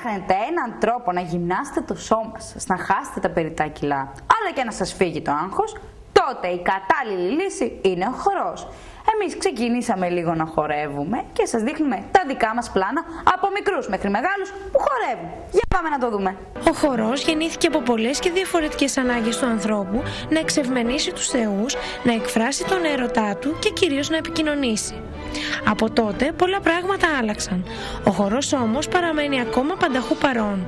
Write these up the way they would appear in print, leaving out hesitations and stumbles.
ψάχνετε έναν τρόπο να γυμνάσετε το σώμα σας, να χάσετε τα περιττά κιλά, αλλά και να σας φύγει το άγχος, τότε η κατάλληλη λύση είναι ο χορός. Εμείς ξεκινήσαμε λίγο να χορεύουμε και σας δείχνουμε τα δικά μας πλάνα από μικρούς μέχρι μεγάλους που χορεύουν. Για πάμε να το δούμε. Ο χορός γεννήθηκε από πολλές και διαφορετικές ανάγκες του ανθρώπου να εξευμενήσει τους θεούς, να εκφράσει τον έρωτά του και κυρίως να επικοινωνήσει. Από τότε πολλά πράγματα άλλαξαν. Ο χορός όμως παραμένει ακόμα πανταχού παρόν.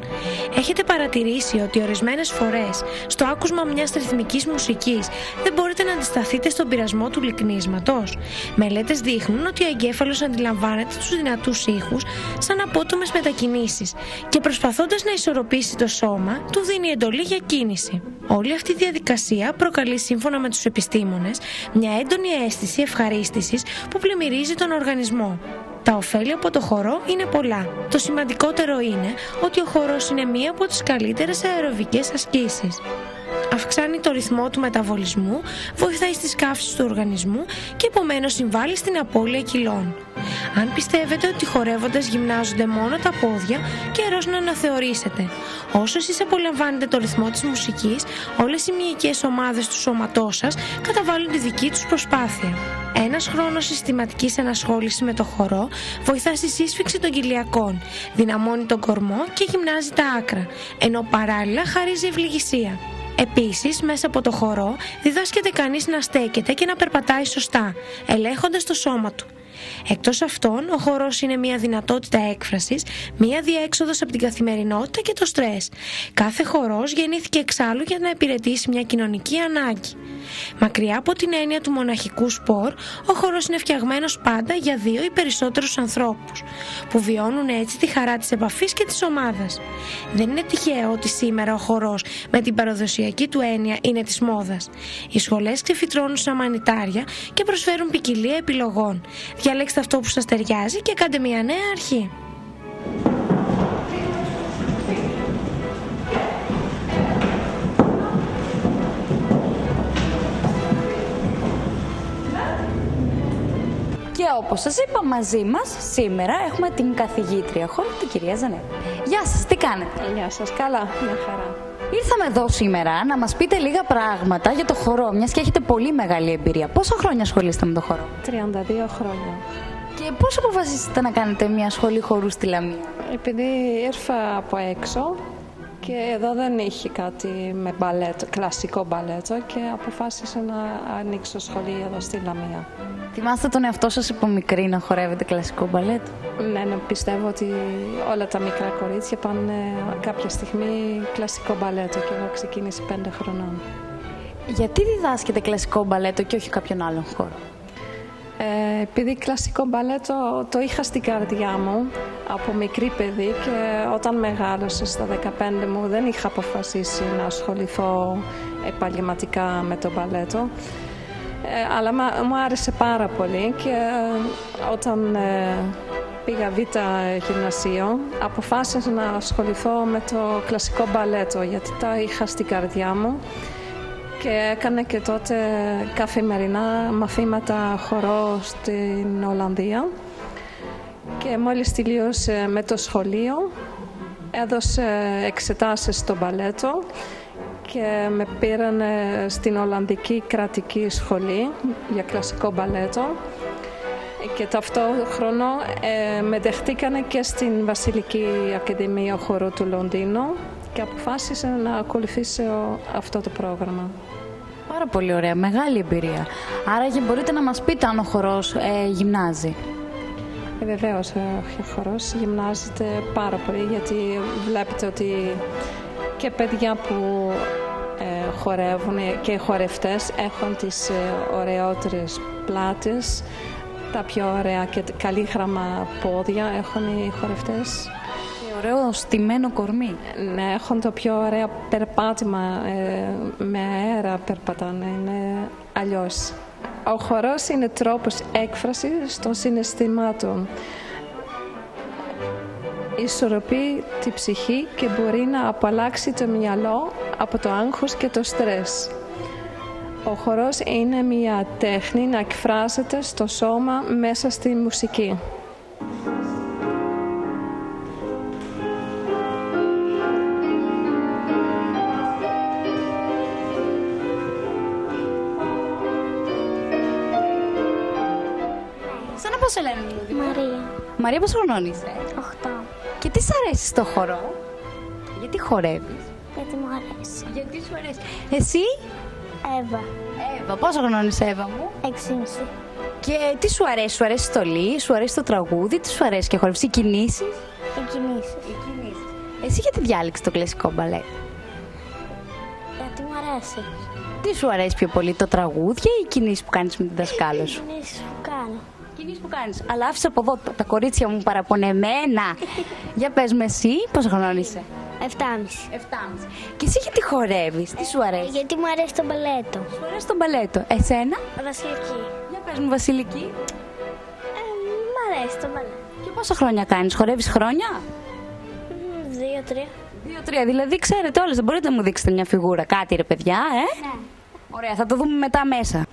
Έχετε παρατηρήσει ότι ορισμένες φορές στο άκουσμα μιας ρυθμικής μουσικής δεν μπορείτε να αντισταθείτε στον πειρασμό του λυκνίσματος? Μελέτες δείχνουν ότι ο εγκέφαλος αντιλαμβάνεται τους δυνατούς ήχους σαν απότομες μετακινήσεις και προσπαθώντας να ισορροπήσει το σώμα του δίνει εντολή για κίνηση. Όλη αυτή η διαδικασία προκαλεί, σύμφωνα με τους επιστήμονες, μια έντονη αίσθηση ευχαρίστησης που πλημμυρίζει τον οργανισμό. Τα ωφέλη από το χορό είναι πολλά. Το σημαντικότερο είναι ότι ο χορός είναι μία από τις καλύτερες αεροβικές ασκήσεις. Αυξάνει το ρυθμό του μεταβολισμού, βοηθάει στις καύσεις του οργανισμού και επομένως συμβάλλει στην απώλεια κιλών. Αν πιστεύετε ότι χορεύοντας γυμνάζονται μόνο τα πόδια, καιρός να αναθεωρήσετε. Όσο εσείς απολαμβάνετε το ρυθμό της μουσικής, όλες οι μυϊκές ομάδες του σώματός σας καταβάλουν τη δική τους προσπάθεια. Ένας χρόνος συστηματικής ενασχόλησης με το χορό βοηθά στη σύσφυξη των κοιλιακών, δυναμώνει τον κορμό και γυμνάζει τα άκρα, ενώ παράλληλα χαρίζει ευληγησία. Επίσης, μέσα από το χορό διδάσκεται κανείς να στέκεται και να περπατάει σωστά, ελέγχοντας το σώμα του. Εκτός αυτών, ο χορός είναι μια δυνατότητα έκφρασης, μια διέξοδος από την καθημερινότητα και το στρες. Κάθε χορός γεννήθηκε εξάλλου για να υπηρετήσει μια κοινωνική ανάγκη. Μακριά από την έννοια του μοναχικού σπορ, ο χορός είναι φτιαγμένος πάντα για δύο ή περισσότερους ανθρώπους, που βιώνουν έτσι τη χαρά της επαφής και της ομάδας. Δεν είναι τυχαίο ότι σήμερα ο χορός με την παραδοσιακή του έννοια είναι της μόδας. Οι σχολές ξεφυτρώνουν σαν μανιτάρια και προσφέρουν ποικιλία επιλογών. Διαλέξτε αυτό που σας ταιριάζει και κάντε μια νέα αρχή. Και όπως σας είπα, μαζί μας σήμερα έχουμε την καθηγήτρια χορού, την κυρία Ζανέτη. Γεια σας, τι κάνετε? Γεια σας, καλά, μια χαρά. Ήρθαμε εδώ σήμερα να μας πείτε λίγα πράγματα για το χορό, μιας και έχετε πολύ μεγάλη εμπειρία. Πόσα χρόνια ασχολείστε με το χορό? 32 χρόνια. Και πώς αποφασίσετε να κάνετε μια σχολή χορού στη Λαμία? Επειδή ήρθα από έξω και εδώ δεν είχε κάτι με μπαλέτο, κλασικό μπαλέτο, και αποφάσισα να ανοίξω σχολή εδώ στη Λαμία. Θυμάστε τον εαυτό σας από μικρή να χορεύετε κλασικό μπαλέτο? Ναι, πιστεύω ότι όλα τα μικρά κορίτσια πάνε κάποια στιγμή κλασικό μπαλέτο και εγώ ξεκίνησα 5 χρονών. Γιατί διδάσκετε κλασικό μπαλέτο και όχι κάποιον άλλον χώρο? Επειδή κλασικό μπαλέτο το είχα στην καρδιά μου από μικρή παιδί και όταν μεγάλωσα στα 15 μου δεν είχα αποφασίσει να ασχοληθώ επαγγελματικά με το μπαλέτο. Αλλά μου άρεσε πάρα πολύ και όταν πήγα β' γυμνασίο αποφάσισα να ασχοληθώ με το κλασικό μπαλέτο γιατί το είχα στην καρδιά μου και έκανα και τότε καθημερινά μαθήματα χορό στην Ολλανδία και μόλις τελείωσε με το σχολείο έδωσε εξετάσεις στο μπαλέτο και με πήραν στην Ολλανδική Κρατική Σχολή για κλασικό μπαλέτο και ταυτόχρονα με δεχτήκανε και στην Βασιλική Ακαδημία Χορού του Λονδίνου και αποφάσισα να ακολουθήσω αυτό το πρόγραμμα. Πάρα πολύ ωραία, μεγάλη εμπειρία. Άρα μπορείτε να μας πείτε αν ο χορός γυμνάζει? Βεβαίως, ο χορός γυμνάζεται πάρα πολύ γιατί βλέπετε ότι και παιδιά που χορεύουν και χορευτές έχουν τις ωραιότερες πλάτες, τα πιο ωραία και καλύχρωμα πόδια έχουν οι χορευτές. Και ωραίο στημένο κορμί. Ναι, έχουν το πιο ωραίο περπάτημα, με αέρα περπατάνε, είναι αλλιώς. Ο χορός είναι τρόπος έκφρασης των συναισθημάτων. Ισορροπεί τη ψυχή και μπορεί να απαλλάξει το μυαλό από το άγχος και το στρες. Ο χορός είναι μια τέχνη να εκφράζεται στο σώμα μέσα στη μουσική. πώς σε λένε, Λούδη? Μαρία. Μαρία, πόσο χρονών είσαι? 8. Και τι σ' αρέσει στο χορό? Γιατί χορεύεις? Γιατί μου αρέσει. Γιατί σου αρέσει? Εσύ? Εύα. Εύα, πόσο χρονών είσαι, Εύα μου? 6,5. Και τι σου αρέσει? Σου αρέσει η στολή, σου αρέσει το τραγούδι, τι σου αρέσει και χορεύεις? Οι κινήσεις? Οι κινήσεις. Εσύ γιατί διάλεξες το κλασικό μπαλέτο? Γιατί μου αρέσει. Τι σου αρέσει πιο πολύ, το τραγούδι ή οι κινήσεις που κάνεις με την δασκάλα σου? Οι κινήσεις που κάνω. Κινήσεις που κάνεις. Αλλά άφησα από εδώ τα κορίτσια μου παραπονεμένα. Για πες με εσύ, πόσο χρονών είσαι? 7,5. 7,5. Και εσύ γιατί χορεύεις, τι σου αρέσει? Γιατί μου αρέσει το μπαλέτο. Σου αρέσει το μπαλέτο. Εσένα? Βασιλική. Για πες μου, Βασιλική. Μ' αρέσει το μπαλέτο. Και πόσα χρόνια κάνεις, χορεύεις χρόνια? 2-3. 2-3, δηλαδή ξέρετε όλες, δεν μπορείτε να μου δείξετε μια φιγούρα, κάτι ρε παιδιά, Ναι. Ωραία, θα το δούμε μετά μέσα.